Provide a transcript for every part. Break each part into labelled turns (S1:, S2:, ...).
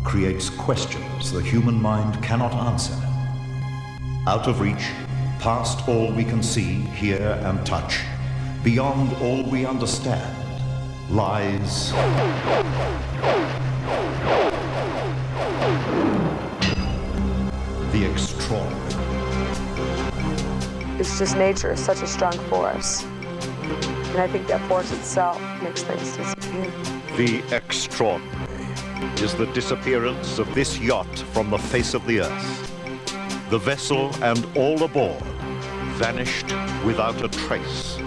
S1: creates questions the human mind cannot answer. Out of reach, past all we can see, hear, and touch, beyond all we understand, lies the extraordinary.
S2: It's just nature is such a strong force. And I think that force itself makes things disappear.
S3: The extraordinary is the disappearance of this yacht from the face of the earth. The vessel and all aboard vanished without a trace.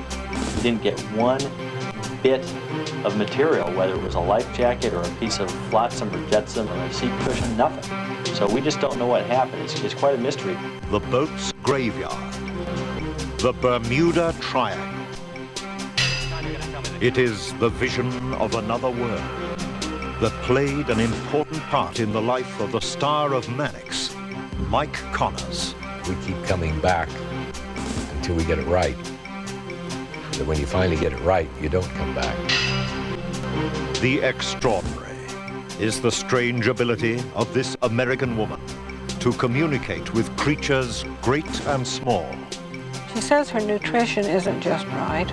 S4: We didn't get one bit of material, whether it was a life jacket or a piece of flotsam or jetsam or a seat cushion, nothing. So we just don't know what happened. It's quite a mystery.
S3: The boat's graveyard. The Bermuda Triangle. It is the vision of another world that played an important part in the life of the star of Mannix, Mike Connors.
S5: We keep coming back until we get it right. But when you finally get it right, you don't come back.
S3: The extraordinary is the strange ability of this American woman to communicate with creatures great and small.
S6: She says her nutrition isn't just right.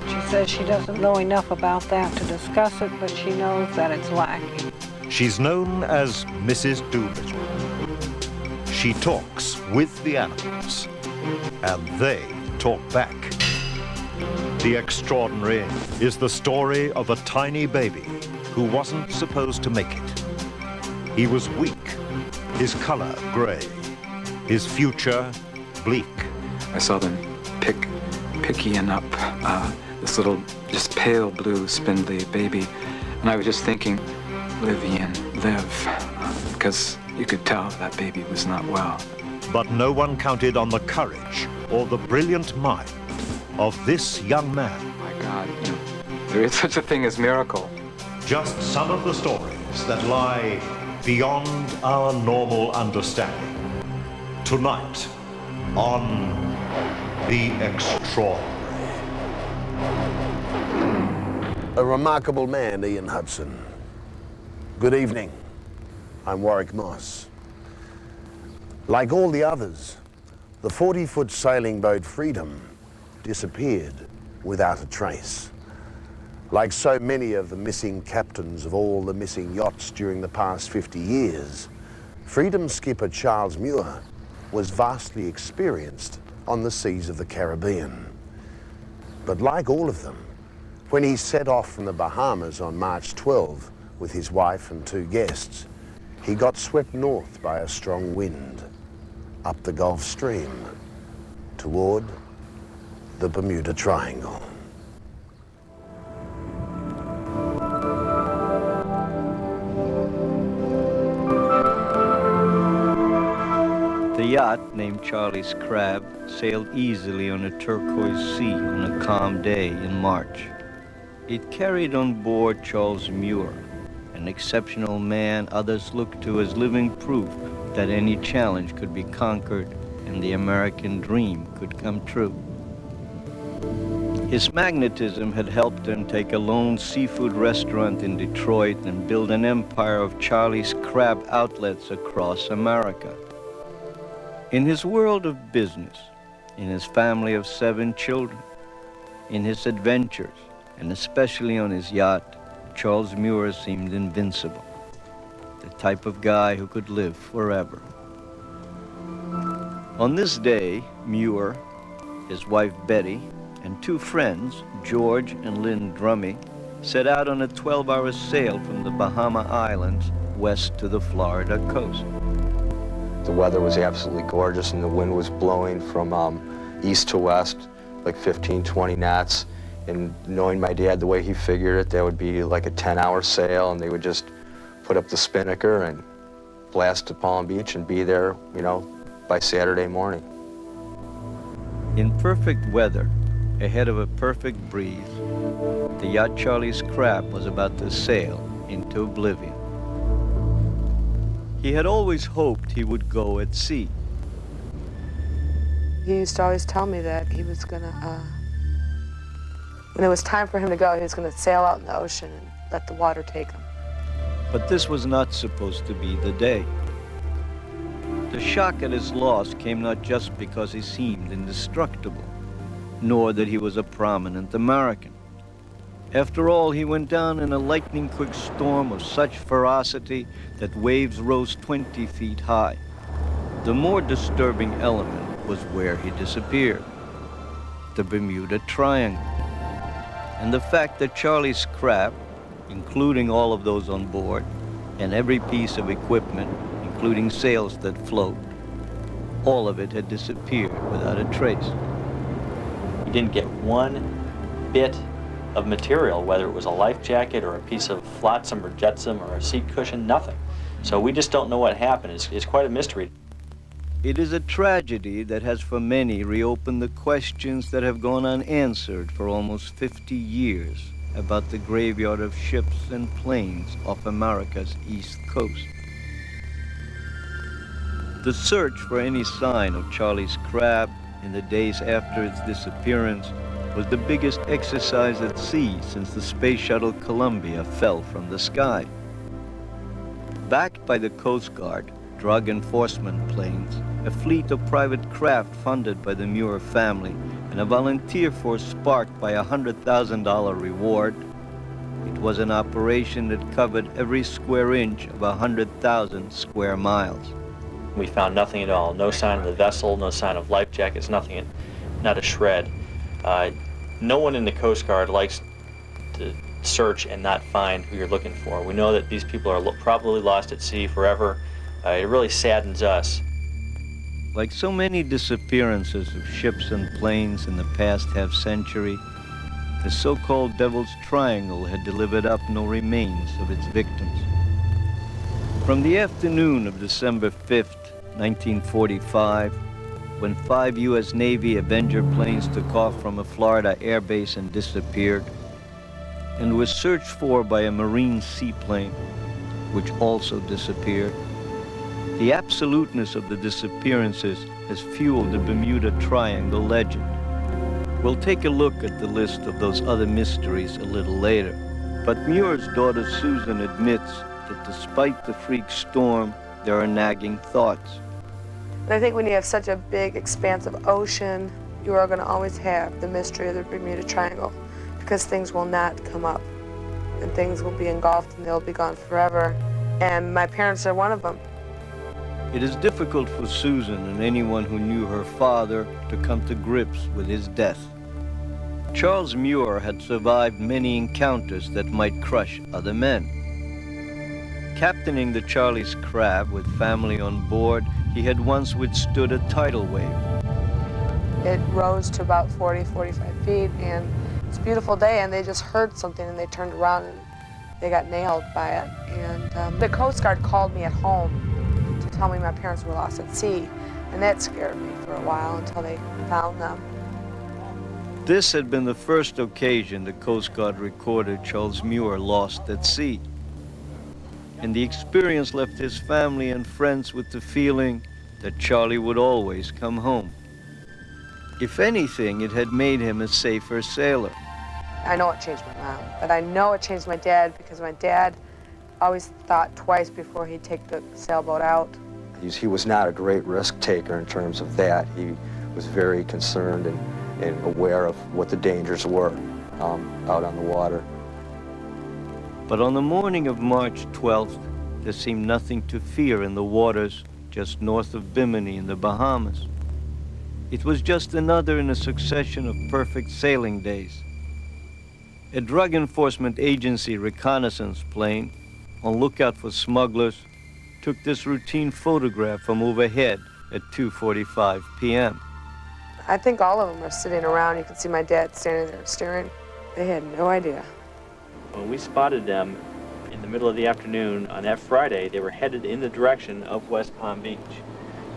S6: She says she doesn't know enough about that to discuss it, but she knows that it's lacking.
S3: She's known as Mrs. Doolittle. She talks with the animals, and they talk back. The extraordinary is the story of a tiny baby who wasn't supposed to make it. He was weak, his color gray, his future bleak.
S7: I saw them picking up this little, just pale blue, spindly baby. And I was just thinking, Livian, live, because you could tell that baby was not well.
S3: But no one counted on the courage or the brilliant mind of this young man.
S7: My God, there is such a thing as miracle.
S3: Just some of the stories that lie beyond our normal understanding. Tonight on The Extraordinary.
S8: A remarkable man, Ian Hudson. Good evening. I'm Warwick Moss. Like all the others, the 40-foot sailing boat Freedom disappeared without a trace. Like so many of the missing captains of all the missing yachts during the past 50 years, Freedom skipper Charles Muir was vastly experienced on the seas of the Caribbean. But like all of them, when he set off from the Bahamas on March 12 with his wife and 2 guests, he got swept north by a strong wind, up the Gulf Stream, toward the Bermuda Triangle.
S9: The yacht, named Charlie's Crab, sailed easily on a turquoise sea on a calm day in March. It carried on board Charles Muir, an exceptional man others looked to as living proof that any challenge could be conquered and the American dream could come true. His magnetism had helped him take a lone seafood restaurant in Detroit and build an empire of Charlie's Crab outlets across America. In his world of business, in his family of 7 children, in his adventures, and especially on his yacht, Charles Muir seemed invincible, the type of guy who could live forever. On this day, Muir, his wife Betty, and 2 friends, George and Lynn Drummy, set out on a 12-hour sail from the Bahama Islands west to the Florida coast.
S10: The weather was absolutely gorgeous and the wind was blowing from east to west, like 15, 20 knots. And knowing my dad the way he figured it, that would be like a 10-hour sail and they would just put up the spinnaker and blast to Palm Beach and be there, by Saturday morning.
S9: In perfect weather, ahead of a perfect breeze, the yacht Charlie's Crab was about to sail into oblivion. He had always hoped he would go at sea.
S2: He used to always tell me that he was gonna, when it was time for him to go, he was gonna sail out in the ocean and let the water take him.
S9: But this was not supposed to be the day. The shock at his loss came not just because he seemed indestructible, nor that he was a prominent American. After all, he went down in a lightning-quick storm of such ferocity that waves rose 20 feet high. The more disturbing element was where he disappeared, the Bermuda Triangle. And the fact that Charlie's crab, including all of those on board, and every piece of equipment, including sails that float, all of it had disappeared without a trace.
S4: We didn't get one bit of material, whether it was a life jacket or a piece of flotsam or jetsam or a seat cushion, nothing. So we just don't know what happened. It's quite a mystery.
S9: It is a tragedy that has for many reopened the questions that have gone unanswered for almost 50 years about the graveyard of ships and planes off America's east coast. The search for any sign of Charlie's crab in the days after its disappearance was the biggest exercise at sea since the space shuttle Columbia fell from the sky. Backed by the Coast Guard, drug enforcement planes, a fleet of private craft funded by the Muir family, and a volunteer force sparked by a $100,000 reward, it was an operation that covered every square inch of 100,000 square miles.
S4: We found nothing at all. No sign of the vessel, no sign of life jackets, nothing, not a shred. No one in the Coast Guard likes to search and not find who you're looking for. We know that these people are probably lost at sea forever. It really saddens us.
S9: Like so many disappearances of ships and planes in the past half-century, the so-called Devil's Triangle had delivered up no remains of its victims. From the afternoon of December 5th, 1945, when 5 U.S. Navy Avenger planes took off from a Florida airbase and disappeared, and was searched for by a Marine seaplane, which also disappeared, the absoluteness of the disappearances has fueled the Bermuda Triangle legend. We'll take a look at the list of those other mysteries a little later, but Muir's daughter Susan admits that despite the freak storm, there are nagging thoughts.
S2: And I think when you have such a big expanse of ocean, you are going to always have the mystery of the Bermuda Triangle, because things will not come up, and things will be engulfed and they'll be gone forever. And my parents are one of them.
S9: It is difficult for Susan and anyone who knew her father to come to grips with his death. Charles Muir had survived many encounters that might crush other men. Captaining the Charlie's Crab with family on board, he had once withstood a tidal wave.
S2: It rose to about 40, 45 feet, and it's a beautiful day, and they just heard something, and they turned around, and they got nailed by it. And the Coast Guard called me at home to tell me my parents were lost at sea, and that scared me for a while until they found them.
S9: This had been the first occasion the Coast Guard recorded Charles Muir lost at sea. And the experience left his family and friends with the feeling that Charlie would always come home. If anything, it had made him a safer sailor.
S2: I know it changed my mom, but I know it changed my dad, because my dad always thought twice before he'd take the sailboat out.
S10: He was not a great risk taker in terms of that. He was very concerned and aware of what the dangers were out on the water.
S9: But on the morning of March 12th, there seemed nothing to fear in the waters just north of Bimini in the Bahamas. It was just another in a succession of perfect sailing days. A drug enforcement agency reconnaissance plane, on lookout for smugglers, took this routine photograph from overhead at 2:45 p.m.
S2: I think all of them were sitting around. You could see my dad standing there staring. They had no idea.
S4: When we spotted them in the middle of the afternoon on that Friday, they were headed in the direction of West Palm Beach.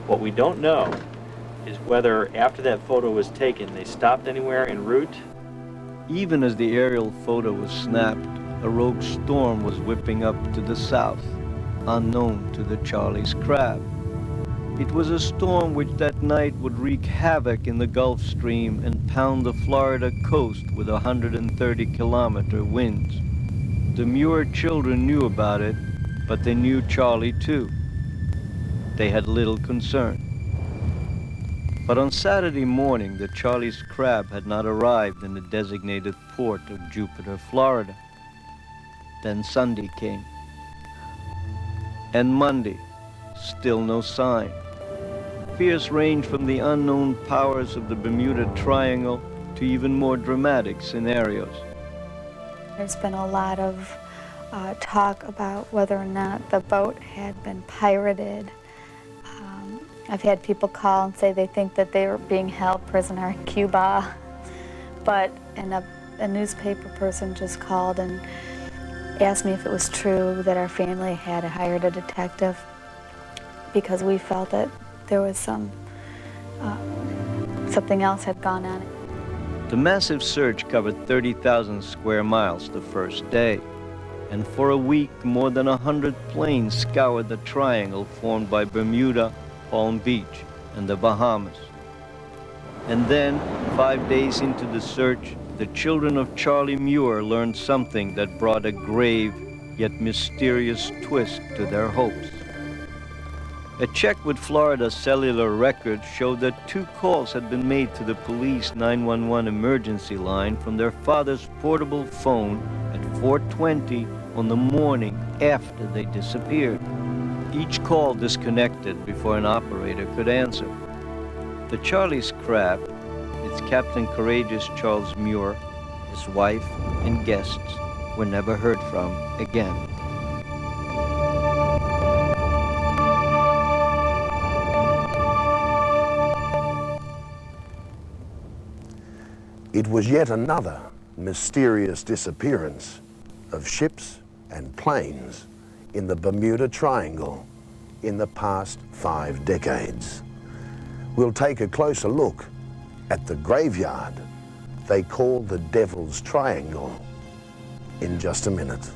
S4: What we don't know is whether after that photo was taken, they stopped anywhere en route.
S9: Even as the aerial photo was snapped, a rogue storm was whipping up to the south, unknown to the Charlie's Crab. It was a storm which that night would wreak havoc in the Gulf Stream and pound the Florida coast with 130-kilometer winds. The Muir children knew about it But they knew Charlie too. They had little concern. But on Saturday morning, the Charlie's Crab had not arrived in the designated port of Jupiter, Florida. Then Sunday came. And Monday, still no sign. Fears ranged from the unknown powers of the Bermuda Triangle to even more dramatic scenarios.
S11: There's been a lot of talk about whether or not the boat had been pirated. I've had people call and say they think that they were being held prisoner in Cuba. And a newspaper person just called and asked me if it was true that our family had hired a detective, because we felt that there was something else had gone on.
S9: The massive search covered 30,000 square miles the first day. And for a week, more than 100 planes scoured the triangle formed by Bermuda, Palm Beach, and the Bahamas. And then, 5 days into the search, the children of Charlie Muir learned something that brought a grave yet mysterious twist to their hopes. A check with Florida cellular records showed that 2 calls had been made to the police 911 emergency line from their father's portable phone at 4:20 on the morning after they disappeared. Each call disconnected before an operator could answer. The Charlie's Crab, its captain courageous Charles Muir, his wife, and guests were never heard from again.
S8: It was yet another mysterious disappearance of ships and planes in the Bermuda Triangle in the past 5 decades. We'll take a closer look at the graveyard they call the Devil's Triangle in just a minute.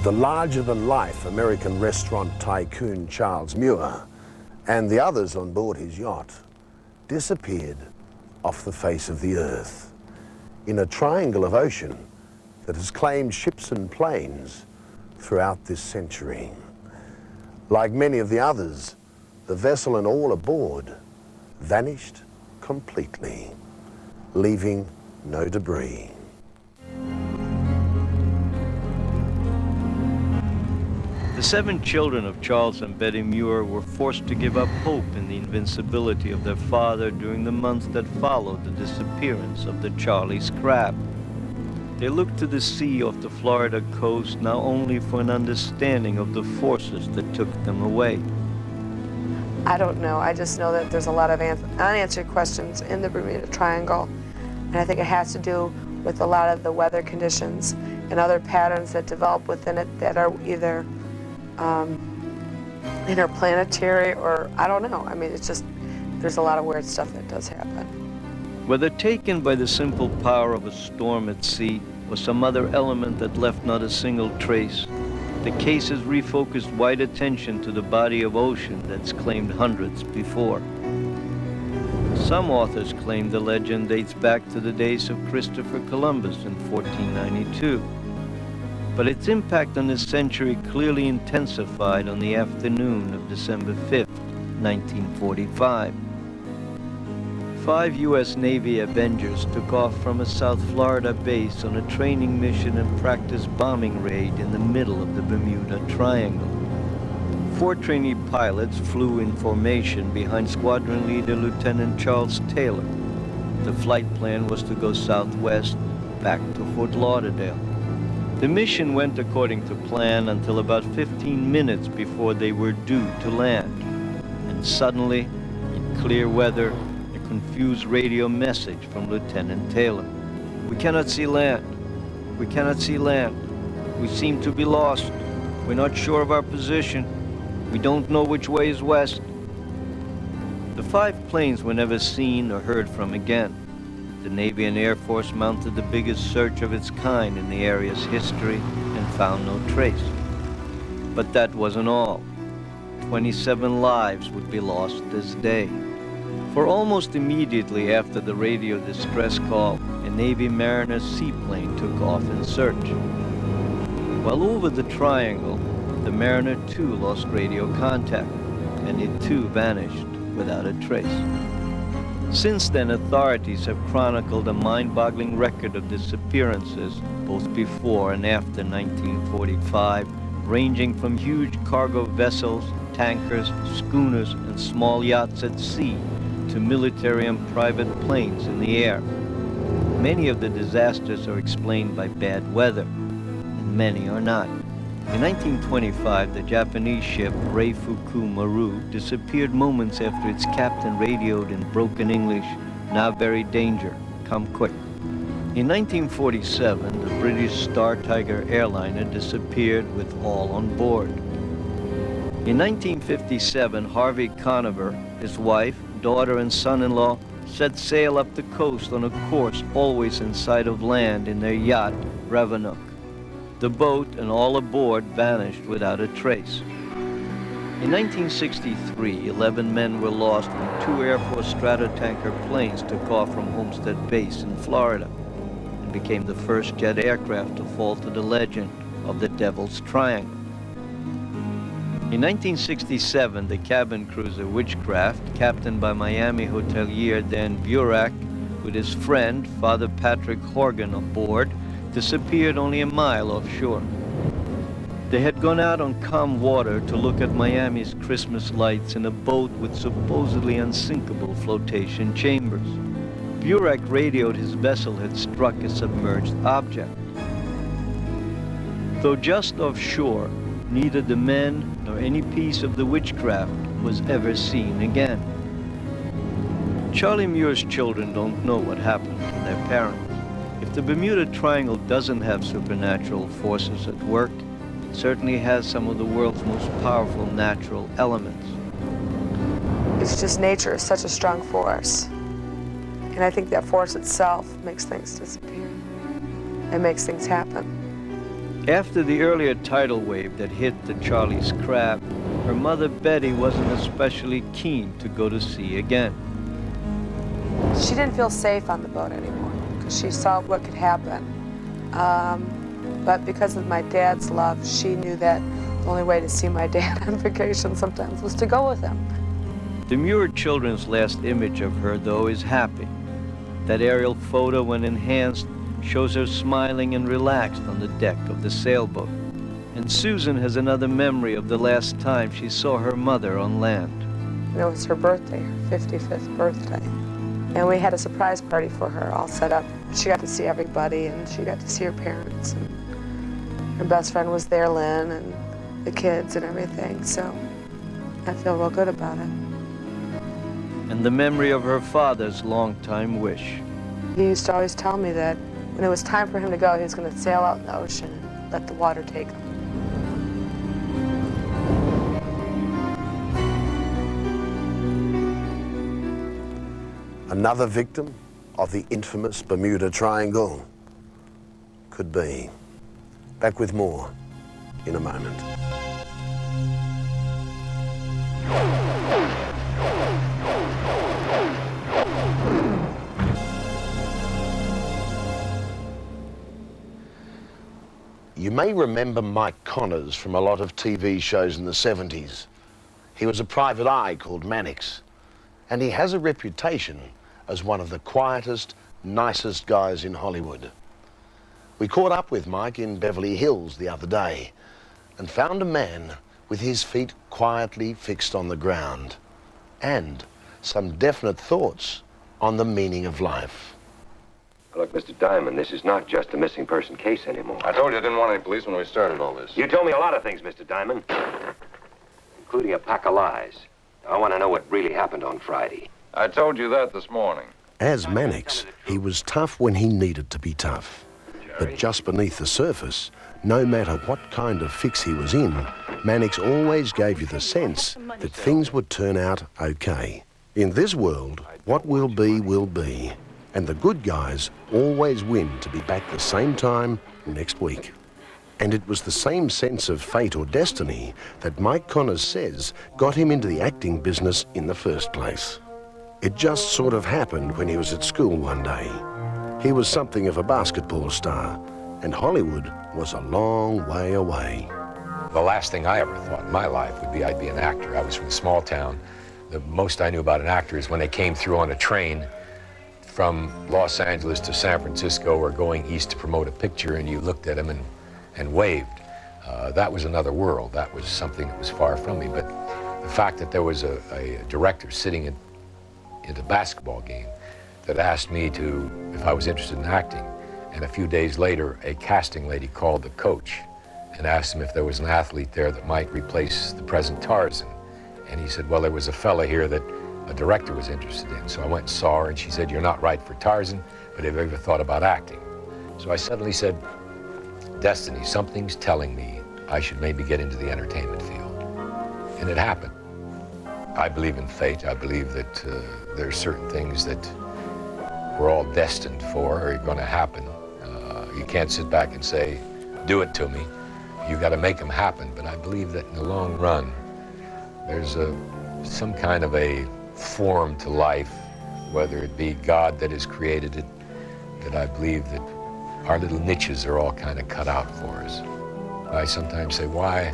S8: The larger-than-life American restaurant tycoon Charles Muir and the others on board his yacht disappeared off the face of the earth in a triangle of ocean that has claimed ships and planes throughout this century. Like many of the others, the vessel and all aboard vanished completely, leaving no debris.
S9: The 7 children of Charles and Betty Muir were forced to give up hope in the invincibility of their father during the months that followed the disappearance of the Charlie's Crab. They looked to the sea off the Florida coast now only for an understanding of the forces that took them away.
S2: I don't know. I just know that there's a lot of unanswered questions in the Bermuda Triangle. And I think it has to do with a lot of the weather conditions and other patterns that develop within it that are either interplanetary or I don't know. I mean, it's just, there's a lot of weird stuff that does happen.
S9: Whether taken by the simple power of a storm at sea or some other element that left not a single trace, the case has refocused wide attention to the body of ocean that's claimed hundreds before. Some authors claim the legend dates back to the days of Christopher Columbus in 1492. But its impact on this century clearly intensified on the afternoon of December 5th, 1945. 5 U.S. Navy Avengers took off from a South Florida base on a training mission and practice bombing raid in the middle of the Bermuda Triangle. 4 trainee pilots flew in formation behind squadron leader Lieutenant Charles Taylor. The flight plan was to go southwest back to Fort Lauderdale. The mission went according to plan until about 15 minutes before they were due to land. And suddenly, in clear weather, a confused radio message from Lieutenant Taylor. "We cannot see land. We cannot see land. We seem to be lost. We're not sure of our position. We don't know which way is west." The 5 planes were never seen or heard from again. The Navy and Air Force mounted the biggest search of its kind in the area's history and found no trace. But that wasn't all. 27 lives would be lost this day. For almost immediately after the radio distress call, a Navy mariner's seaplane took off in search. While over the triangle, the mariner too lost radio contact, and it too vanished without a trace. Since then, authorities have chronicled a mind-boggling record of disappearances, both before and after 1945, ranging from huge cargo vessels, tankers, schooners, and small yachts at sea, to military and private planes in the air. Many of the disasters are explained by bad weather, and many are not. In 1925, the Japanese ship Reifuku Maru disappeared moments after its captain radioed in broken English, "Now very danger, come quick." In 1947, the British Star Tiger airliner disappeared with all on board. In 1957, Harvey Conover, his wife, daughter, and son-in-law set sail up the coast on a course always in sight of land in their yacht, Ravenuk. The boat and all aboard vanished without a trace. In 1963, 11 men were lost when 2 Air Force Stratotanker planes took off from Homestead Base in Florida and became the first jet aircraft to fall to the legend of the Devil's Triangle. In 1967, the cabin cruiser Witchcraft, captained by Miami hotelier Dan Burak, with his friend, Father Patrick Horgan, aboard, disappeared only a mile offshore. They had gone out on calm water to look at Miami's Christmas lights in a boat with supposedly unsinkable flotation chambers. Burak radioed his vessel had struck a submerged object. Though just offshore, neither the men nor any piece of the Witchcraft was ever seen again. Charlie Muir's children don't know what happened to their parents. If the Bermuda Triangle doesn't have supernatural forces at work, it certainly has some of the world's most powerful natural elements.
S2: It's just nature is such a strong force. And I think that force itself makes things disappear. It makes things happen.
S9: After the earlier tidal wave that hit the Charlie's Crab, her mother Betty wasn't especially keen to go to sea again.
S2: She didn't feel safe on the boat anymore because she saw what could happen. But because of my dad's love, she knew that the only way to see my dad on vacation sometimes was to go with him.
S9: The Muir children's last image of her, though, is happy. That aerial photo, when enhanced, shows her smiling and relaxed on the deck of the sailboat. And Susan has another memory of the last time she saw her mother on land.
S2: And it was her birthday, her 55th birthday. And we had a surprise party for her all set up. She got to see everybody, and she got to see her parents. And her best friend was there, Lynn, and the kids and everything. So I feel real good about it.
S9: And the memory of her father's longtime wish.
S2: He used to always tell me that when it was time for him to go, he was going to sail out in the ocean and let the water take him.
S8: Another victim of the infamous Bermuda Triangle? Could be. Back with more in a moment. You may remember Mike Connors from a lot of TV shows in the 70s. He was a private eye called Mannix, and he has a reputation as one of the quietest, nicest guys in Hollywood. We caught up with Mike in Beverly Hills the other day and found a man with his feet quietly fixed on the ground and some definite thoughts on the meaning of life.
S12: Look, Mr. Diamond, this is not just a missing person case anymore.
S13: I told you I didn't want any police when we started all this.
S12: You told me a lot of things, Mr. Diamond, including a pack of lies. I want to know what really happened on Friday.
S13: I told you that this morning.
S8: As Mannix, he was tough when he needed to be tough. But just beneath the surface, no matter what kind of fix he was in, Mannix always gave you the sense that things would turn out okay. In this world, what will be, and the good guys always win to be back the same time next week. And it was the same sense of fate or destiny that Mike Connors says got him into the acting business in the first place. It just sort of happened when he was at school one day. He was something of a basketball star, and Hollywood was a long way away.
S5: The last thing I ever thought in my life would be I'd be an actor. I was from a small town. The most I knew about an actor is when they came through on a train from Los Angeles to San Francisco or going east to promote a picture, and you looked at them and waved. That was another world. That was something that was far from me. But the fact that there was a director sitting in a basketball game that asked me if I was interested in acting, and a few days later, a casting lady called the coach and asked him if there was an athlete there that might replace the present Tarzan. And he said, well, there was a fella here that a director was interested in. So I went and saw her, and she said, you're not right for Tarzan, but have you ever thought about acting? So I suddenly said, destiny, something's telling me I should maybe get into the entertainment field. And it happened. I believe in fate. I believe that there are certain things that we're all destined for or are going to happen. You can't sit back and say, do it to me. You've got to make them happen. But I believe that in the long run, there's some kind of a form to life, whether it be God that has created it, that I believe that our little niches are all kind of cut out for us. I sometimes say, why,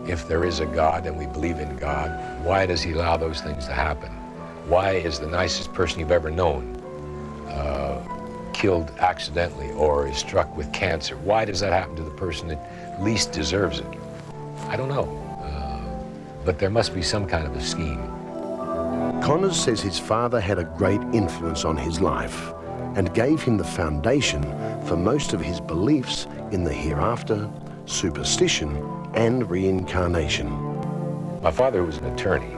S5: if there is a God and we believe in God, why does he allow those things to happen? Why is the nicest person you've ever known killed accidentally or is struck with cancer? Why does that happen to the person that least deserves it? I don't know, but there must be some kind of a scheme.
S8: Connors says his father had a great influence on his life and gave him the foundation for most of his beliefs in the hereafter, superstition, and reincarnation.
S5: My father was an attorney,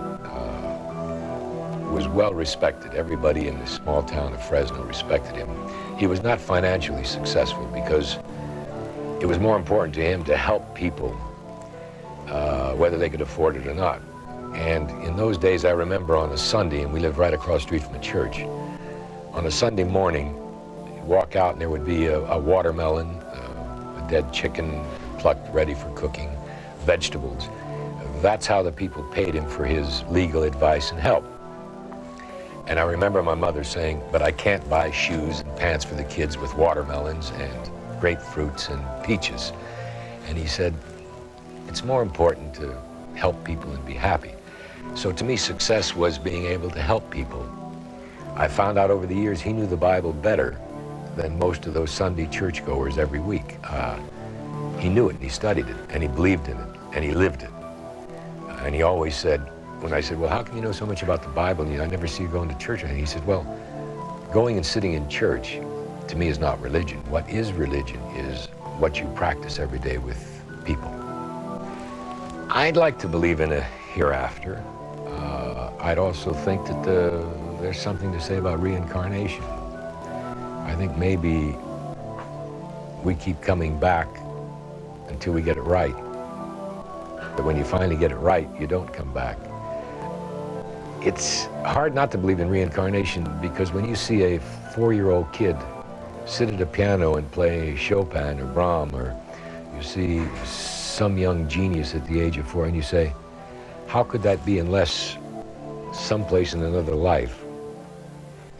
S5: was well respected. Everybody in the small town of Fresno respected him. He was not financially successful because it was more important to him to help people, whether they could afford it or not. And in those days, I remember on a Sunday, and we lived right across the street from a church, on a Sunday morning, you'd walk out and there would be a watermelon, a dead chicken plucked ready for cooking, vegetables. That's how the people paid him for his legal advice and help. And I remember my mother saying, but I can't buy shoes and pants for the kids with watermelons and grapefruits and peaches. And he said, it's more important to help people and be happy. So to me, success was being able to help people. I found out over the years he knew the Bible better than most of those Sunday churchgoers every week. He knew it, and he studied it, and he believed in it, and he lived it. And he always said, when I said, well, how can you know so much about the Bible? I never see you going to church. And he said, well, going and sitting in church, to me, is not religion. What is religion is what you practice every day with people. I'd like to believe in a hereafter. I'd also think that there's something to say about reincarnation. I think maybe we keep coming back until we get it right. But when you finally get it right, you don't come back. It's hard not to believe in reincarnation because when you see a 4-year-old kid sit at a piano and play Chopin or Brahms, or you see some young genius at the age of 4, and you say, how could that be unless someplace in another life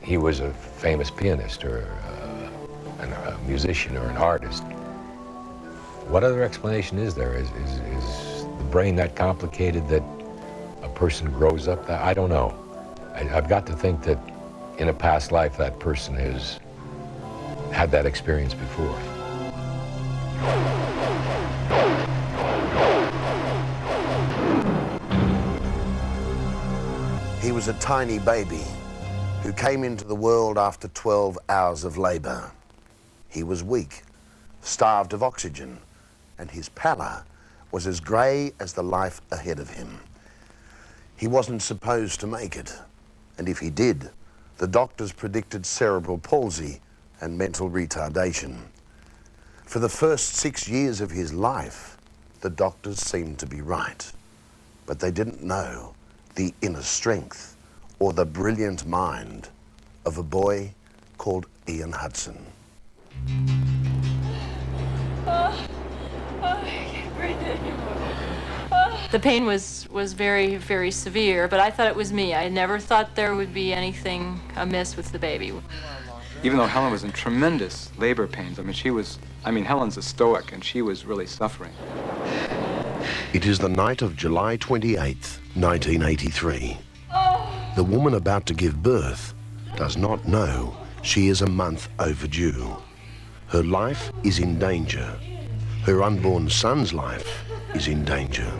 S5: he was a famous pianist or a musician or an artist? What other explanation is there? Is the brain that complicated that a person grows up that? I don't know. I've got to think that in a past life that person has had that experience before.
S8: He was a tiny baby who came into the world after 12 hours of labor. He was weak, starved of oxygen, and his pallor was as grey as the life ahead of him. He wasn't supposed to make it, and if he did, the doctors predicted cerebral palsy and mental retardation. For the first 6 years of his life, the doctors seemed to be right, but they didn't know the inner strength or the brilliant mind of a boy called Ian Hudson.
S14: I can't breathe anymore. The pain was very, very severe, but I thought it was me. I never thought there would be anything amiss with the baby.
S7: Even though Helen was in tremendous labor pains, Helen's a stoic, and she was really suffering.
S8: It is the night of July 28th, 1983. The woman about to give birth does not know she is a month overdue. Her life is in danger. Her unborn son's life is in danger.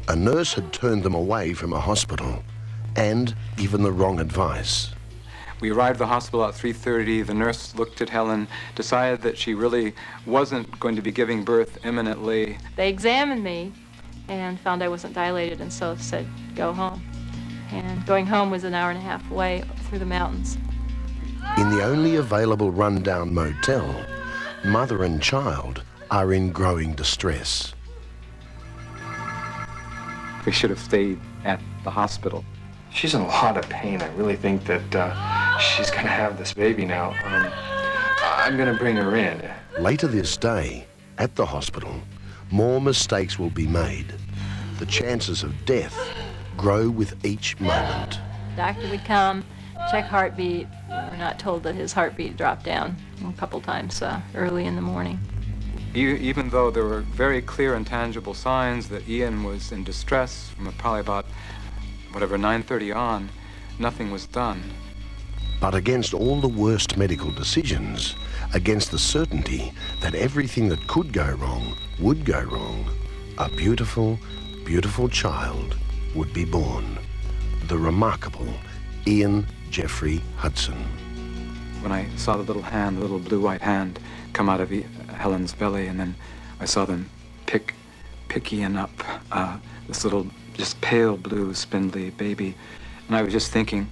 S8: A nurse had turned them away from a hospital and given the wrong advice.
S7: We arrived at the hospital at 3:30. The nurse looked at Helen, decided that she really wasn't going to be giving birth imminently.
S14: They examined me and found I wasn't dilated, and so said, go home. And going home was an hour and a half away through the mountains.
S8: In the only available rundown motel, mother and child are in growing distress.
S7: We should have stayed at the hospital.
S15: She's in a lot of pain. I really think that she's going to have this baby now. I'm going to bring her in.
S8: Later this day, at the hospital, more mistakes will be made. The chances of death grow with each moment.
S14: Doctor would come, check heartbeat. We were not told that his heartbeat dropped down a couple times early in the morning.
S7: Even though there were very clear and tangible signs that Ian was in distress from probably about 9:30 on, nothing was done.
S8: But against all the worst medical decisions, against the certainty that everything that could go wrong would go wrong, a beautiful, beautiful child would be born. The remarkable Ian Jeffrey Hudson.
S7: When I saw the little hand, the little blue-white hand, come out of Helen's belly, and then I saw them pick Ian up, this little, just pale blue, spindly baby, and I was just thinking,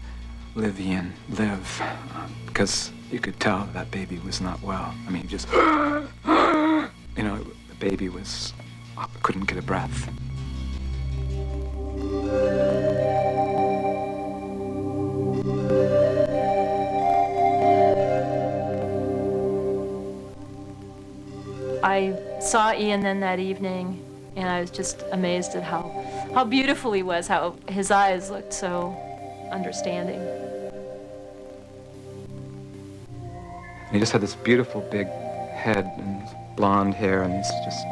S7: live, Ian, live, because you could tell that baby was not well. Just, the baby couldn't get a breath.
S14: I saw Ian then that evening, and I was just amazed at how beautiful he was, how his eyes looked so understanding.
S7: He just had this beautiful big head and blonde hair and these just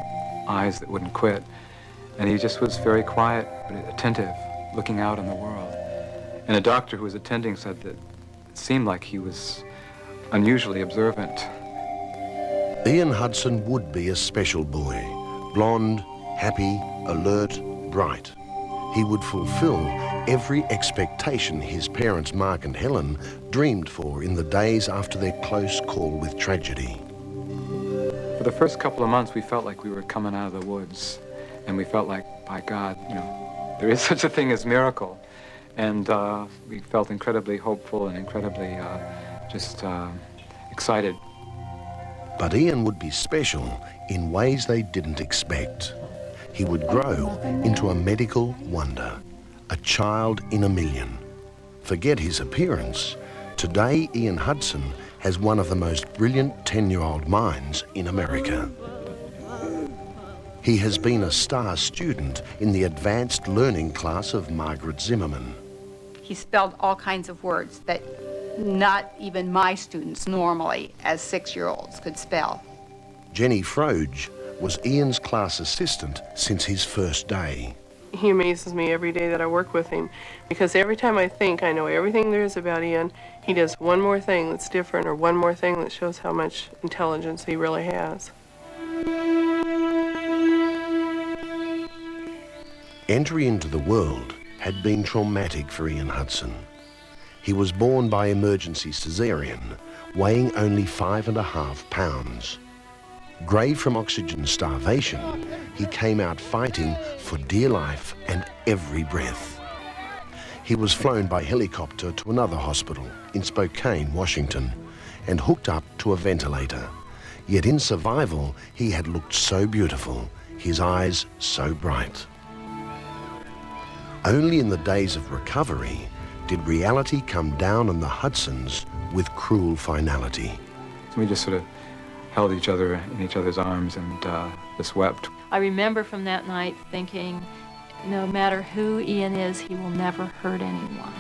S7: eyes that wouldn't quit. And he just was very quiet but attentive, looking out in the world. And a doctor who was attending said that it seemed like he was unusually observant.
S8: Ian Hudson would be a special boy, blonde, happy, alert, bright. He would fulfill every expectation his parents, Mark and Helen, dreamed for in the days after their close call with tragedy.
S7: For the first couple of months, we felt like we were coming out of the woods, and we felt like, by God, there is such a thing as miracle. And we felt incredibly hopeful and incredibly excited.
S8: But Ian would be special in ways they didn't expect. He would grow into a medical wonder, a child in a million. Forget his appearance. Today, Ian Hudson has one of the most brilliant 10-year-old minds in America. He has been a star student in the advanced learning class of Margaret Zimmerman.
S16: He spelled all kinds of words that not even my students normally, as 6-year-olds, could spell.
S8: Jenny Froge was Ian's class assistant since his first day.
S17: He amazes me every day that I work with him, because every time I think I know everything there is about Ian, he does one more thing that's different, or one more thing that shows how much intelligence he really has.
S8: Entry into the world had been traumatic for Ian Hudson. He was born by emergency cesarean, weighing only 5.5 pounds. Grey from oxygen starvation, he came out fighting for dear life and every breath. He was flown by helicopter to another hospital in Spokane, Washington, and hooked up to a ventilator. Yet in survival, he had looked so beautiful, his eyes so bright. Only in the days of recovery did reality come down on the Hudsons with cruel finality.
S7: So we just sort of held each other in each other's arms and just wept.
S14: I remember from that night thinking, no matter who Ian is, he will never hurt anyone.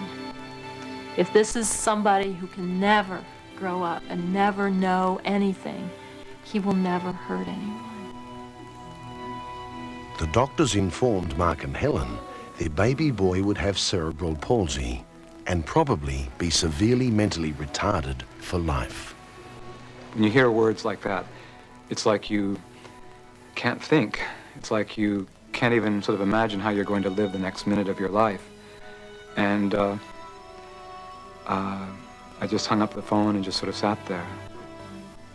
S14: If this is somebody who can never grow up and never know anything, he will never hurt anyone.
S8: The doctors informed Mark and Helen their baby boy would have cerebral palsy and probably be severely mentally retarded for life.
S7: When you hear words like that, it's like you can't think. It's like you can't even sort of imagine how you're going to live the next minute of your life. And I just hung up the phone and just sort of sat there.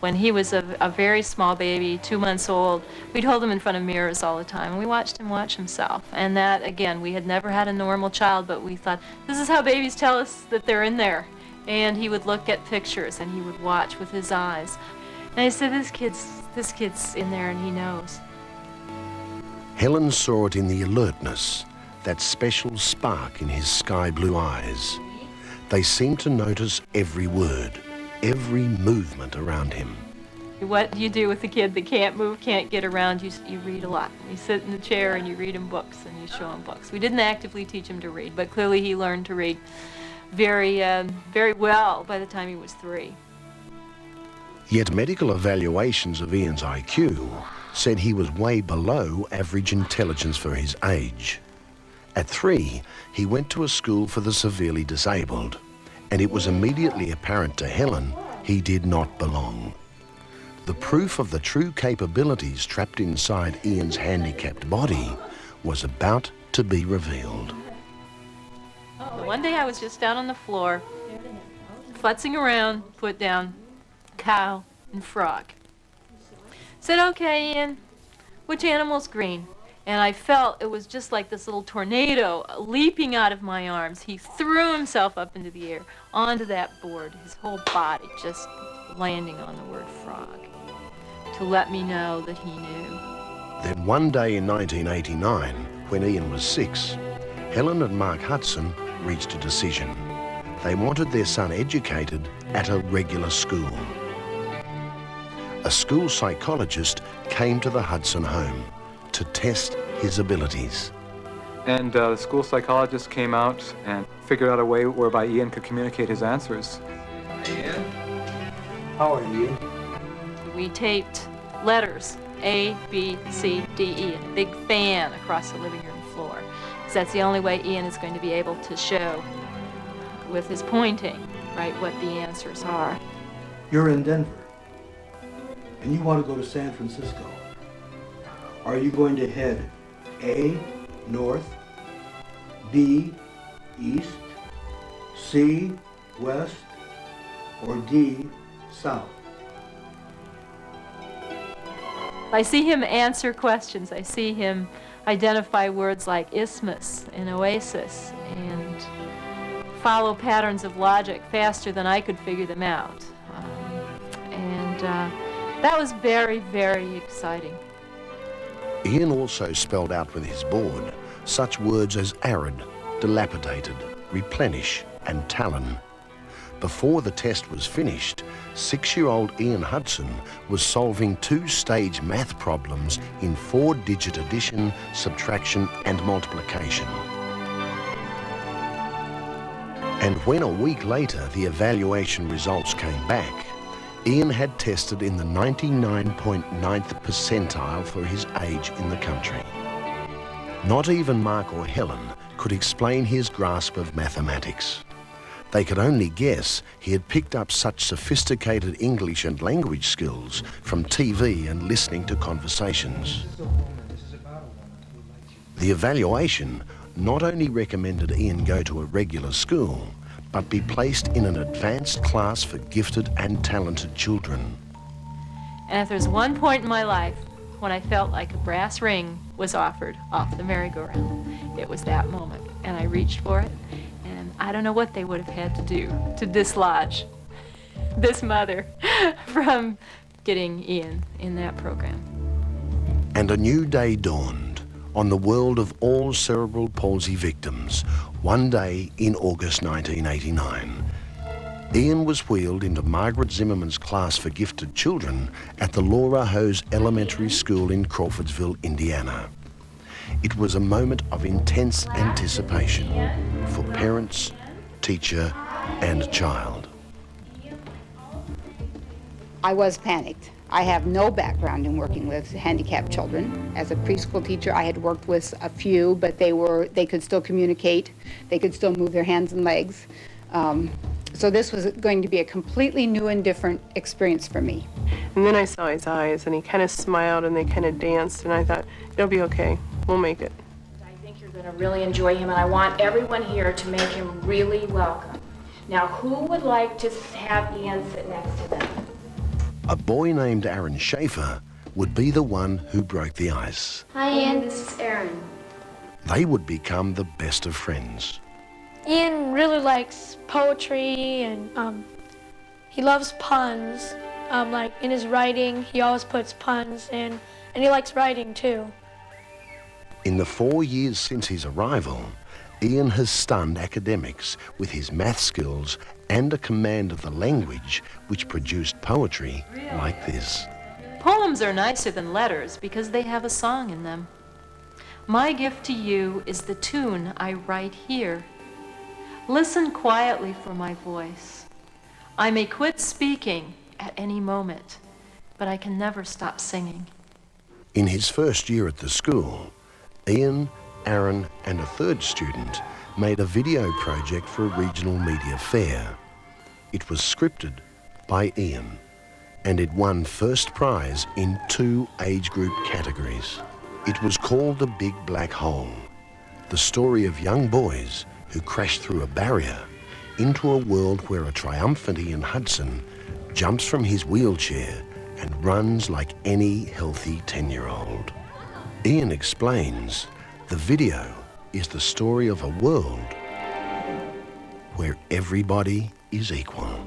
S14: When he was a very small baby, 2 months old, we'd hold him in front of mirrors all the time, and we watched him watch himself. And that, again, we had never had a normal child, but we thought, this is how babies tell us that they're in there. And he would look at pictures, and he would watch with his eyes. And I said, this kid's in there, and he knows.
S8: Helen saw it in the alertness, that special spark in his sky blue eyes. They seemed to notice every word, every movement around him.
S14: What do you do with a kid that can't move, can't get around? You read a lot. You sit in the chair and you read him books and you show him books. We didn't actively teach him to read, but clearly he learned to read very well by the time he was 3.
S8: Yet medical evaluations of Ian's IQ said he was way below average intelligence for his age. At 3, he went to a school for the severely disabled, and it was immediately apparent to Helen he did not belong. The proof of the true capabilities trapped inside Ian's handicapped body was about to be revealed.
S14: One day I was just down on the floor, futzing around, put down cow and frog. Said, okay, Ian, which animal's green? And I felt it was just like this little tornado leaping out of my arms. He threw himself up into the air, onto that board, his whole body just landing on the word frog, to let me know that he knew.
S8: Then one day in 1989, when Ian was 6, Helen and Mark Hudson reached a decision. They wanted their son educated at a regular school. A school psychologist came to the Hudson home to test his abilities.
S7: And the school psychologist came out and figured out a way whereby Ian could communicate his answers.
S18: Ian? How are you?
S14: We taped letters, A, B, C, D, E, and a big fan across the living room floor. Because that's the only way Ian is going to be able to show with his pointing, right, what the answers are.
S18: You're in Denver, and you want to go to San Francisco. Are you going to head A, north, B, east, C, west, or D, south?
S14: I see him answer questions. I see him identify words like isthmus and oasis and follow patterns of logic faster than I could figure them out. That was very, very exciting.
S8: Ian also spelled out with his board such words as arid, dilapidated, replenish, and talon. Before the test was finished, 6-year-old Ian Hudson was solving 2-stage math problems in 4-digit addition, subtraction, and multiplication. And when a week later the evaluation results came back, Ian had tested in the 99.9th percentile for his age in the country. Not even Mark or Helen could explain his grasp of mathematics. They could only guess he had picked up such sophisticated English and language skills from TV and listening to conversations. The evaluation not only recommended Ian go to a regular school, but be placed in an advanced class for gifted and talented children.
S14: And if there's one point in my life when I felt like a brass ring was offered off the merry-go-round, it was that moment. And I reached for it, and I don't know what they would have had to do to dislodge this mother from getting Ian in that program.
S8: And a new day dawned on the world of all cerebral palsy victims, one day in August 1989. Ian was wheeled into Margaret Zimmerman's class for gifted children at the Laura Hose Elementary School in Crawfordsville, Indiana. It was a moment of intense anticipation for parents, teacher, and child.
S16: I was panicked. I have no background in working with handicapped children. As a preschool teacher, I had worked with a few, but they could still communicate. They could still move their hands and legs. So this was going to be a completely new and different experience for me.
S17: And then I saw his eyes, and he kind of smiled, and they kind of danced, and I thought, it'll be okay. We'll make it.
S19: I think you're going to really enjoy him, and I want everyone here to make him really welcome. Now, who would like to have Ian sit next to them?
S8: A boy named Aaron Schaefer would be the one who broke the ice.
S19: Hi, Ian. This is Aaron.
S8: They would become the best of friends.
S20: Ian really likes poetry, and he loves puns. Like in his writing, he always puts puns, and he likes writing too.
S8: In the 4 years since his arrival, Ian has stunned academics with his math skills and a command of the language which produced poetry like this.
S14: Poems are nicer than letters because they have a song in them. My gift to you is the tune I write here. Listen quietly for my voice. I may quit speaking at any moment, but I can never stop singing.
S8: In his first year at the school, Ian, Aaron, and a third student made a video project for a regional media fair. It was scripted by Ian, and it won first prize in 2 age group categories. It was called The Big Black Hole, the story of young boys who crashed through a barrier into a world where a triumphant Ian Hudson jumps from his wheelchair and runs like any healthy 10-year-old. Ian explains the video is the story of a world where everybody is equal.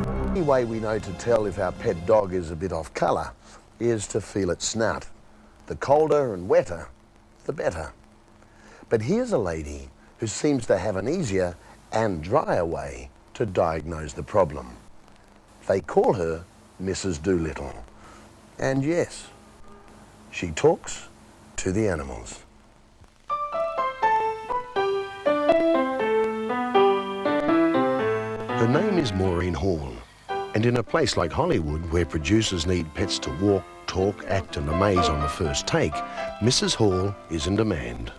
S8: The only way we know to tell if our pet dog is a bit off colour is to feel its snout. The colder and wetter, the better. But here's a lady who seems to have an easier and drier way to diagnose the problem. They call her Mrs. Doolittle. And yes, she talks to the animals. Her name is Maureen Hall, and in a place like Hollywood, where producers need pets to walk, talk, act and amaze on the first take, Mrs. Hall is in demand.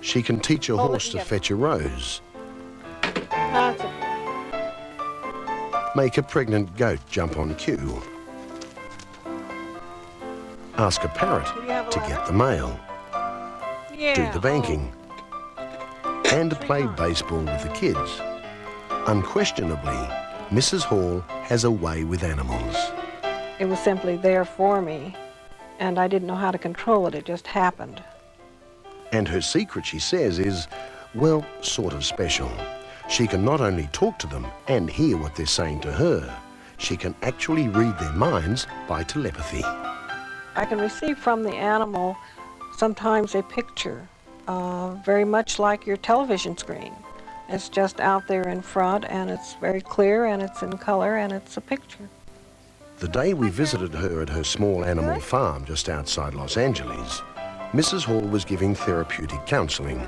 S8: She can teach a horse to fetch a rose, make a pregnant goat jump on cue, ask a parrot to get the mail, do the banking, and play baseball with the kids. Unquestionably, Mrs. Hall has a way with animals.
S6: It was simply there for me, and I didn't know how to control it. It just happened.
S8: And her secret, she says, is, well, sort of special. She can not only talk to them and hear what they're saying to her, she can actually read their minds by telepathy.
S6: I can receive from the animal sometimes a picture, very much like your television screen. It's just out there in front, and it's very clear, and it's in color, and it's a picture.
S8: The day we visited her at her small animal farm just outside Los Angeles, Mrs. Hall was giving therapeutic counseling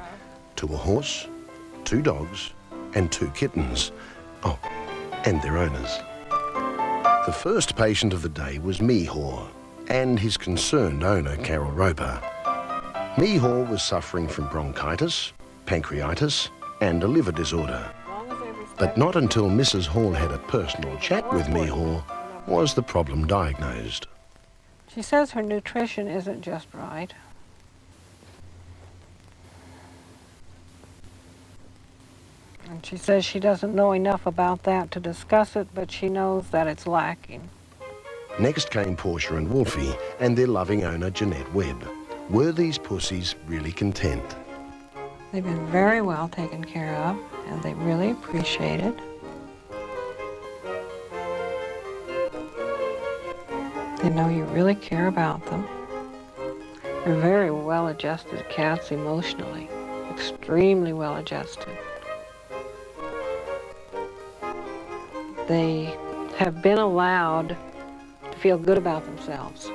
S8: to a horse, 2 dogs, and 2 kittens. Oh, and their owners. The first patient of the day was Mihor and his concerned owner, Carol Roper. Mihor was suffering from bronchitis, pancreatitis, and a liver disorder. But not until Mrs. Hall had a personal chat with Mihor was the problem diagnosed.
S6: She says her nutrition isn't just right. And she says she doesn't know enough about that to discuss it, but she knows that it's lacking.
S8: Next came Portia and Wolfie and their loving owner, Jeanette Webb. Were these pussies really content?
S6: They've been very well taken care of, and they really appreciate it. They know you really care about them. They're very well-adjusted cats emotionally, extremely well-adjusted. They have been allowed to feel good about themselves.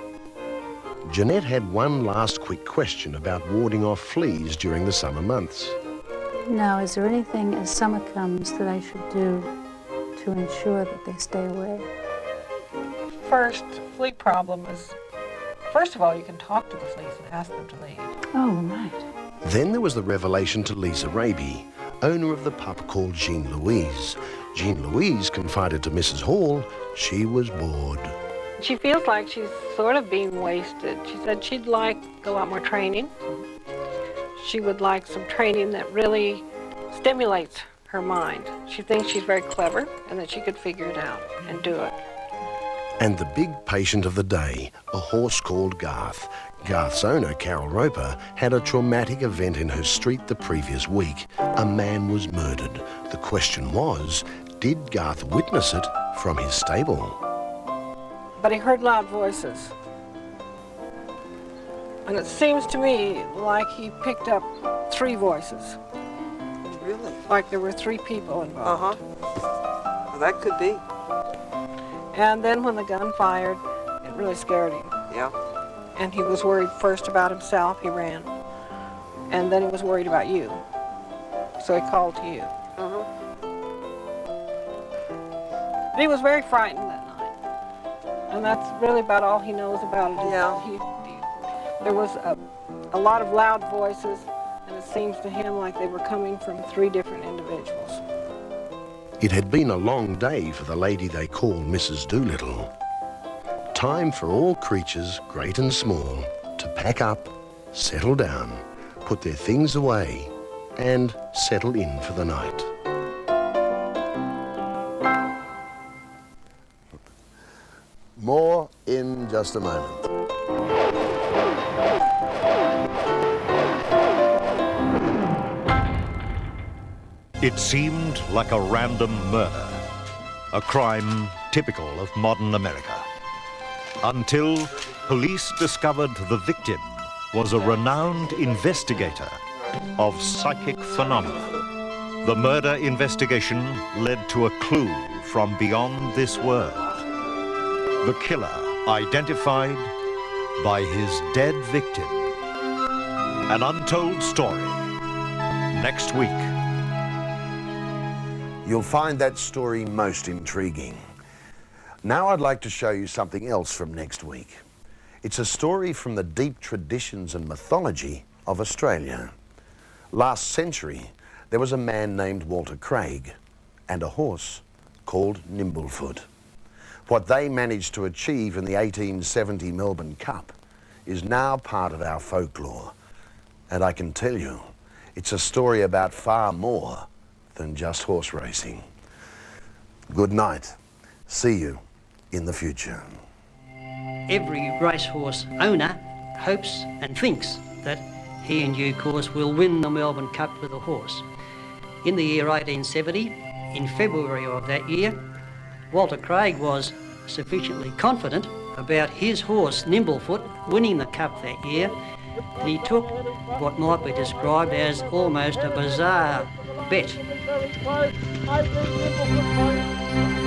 S8: Jeanette had one last quick question about warding off fleas during the summer months.
S11: Now, is there anything as summer comes that I should do to ensure that they stay away?
S6: First flea problem is, first of all, you can talk to the fleas and ask them to leave.
S11: Oh, right.
S8: Then there was the revelation to Lisa Raby, owner of the pup called Jean Louise. Jean Louise confided to Mrs. Hall she was bored.
S6: She feels like she's sort of being wasted. She said she'd like a lot more training. She would like some training that really stimulates her mind. She thinks she's very clever and that she could figure it out and do it.
S8: And the big patient of the day, a horse called Garth. Garth's owner, Carol Roper, had a traumatic event in her street the previous week. A man was murdered. The question was, did Garth witness it from his stable?
S6: But he heard loud voices. And it seems to me like he picked up 3 voices.
S21: Really?
S6: Like there were 3 people involved.
S21: Well, that could be.
S6: And then when the gun fired, it really scared him.
S21: Yeah.
S6: And he was worried first about himself, he ran. And then he was worried about you. So he called to you. And he was very frightened that night. And that's really about all he knows about it.
S21: Yeah.
S6: There was a lot of loud voices, and it seems to him like they were coming from 3 different individuals.
S8: It had been a long day for the lady they call Mrs. Doolittle. Time for all creatures, great and small, to pack up, settle down, put their things away, and settle in for the night. More in just a moment.
S3: It seemed like a random murder, a crime typical of modern America, until police discovered the victim was a renowned investigator of psychic phenomena. The murder investigation led to a clue from beyond this world. The killer identified by his dead victim. An untold story. Next week.
S8: You'll find that story most intriguing. Now I'd like to show you something else from next week. It's a story from the deep traditions and mythology of Australia. Last century, there was a man named Walter Craig and a horse called Nimblefoot. What they managed to achieve in the 1870 Melbourne Cup is now part of our folklore. And I can tell you, it's a story about far more than just horse racing. Good night. See you in the future.
S22: Every racehorse owner hopes and thinks that he in due course will win the Melbourne Cup with a horse. In the year 1870, in February of that year, Walter Craig was sufficiently confident about his horse Nimblefoot winning the Cup that year that he took what might be described as almost a bizarre bet.
S23: I think Nimblefoot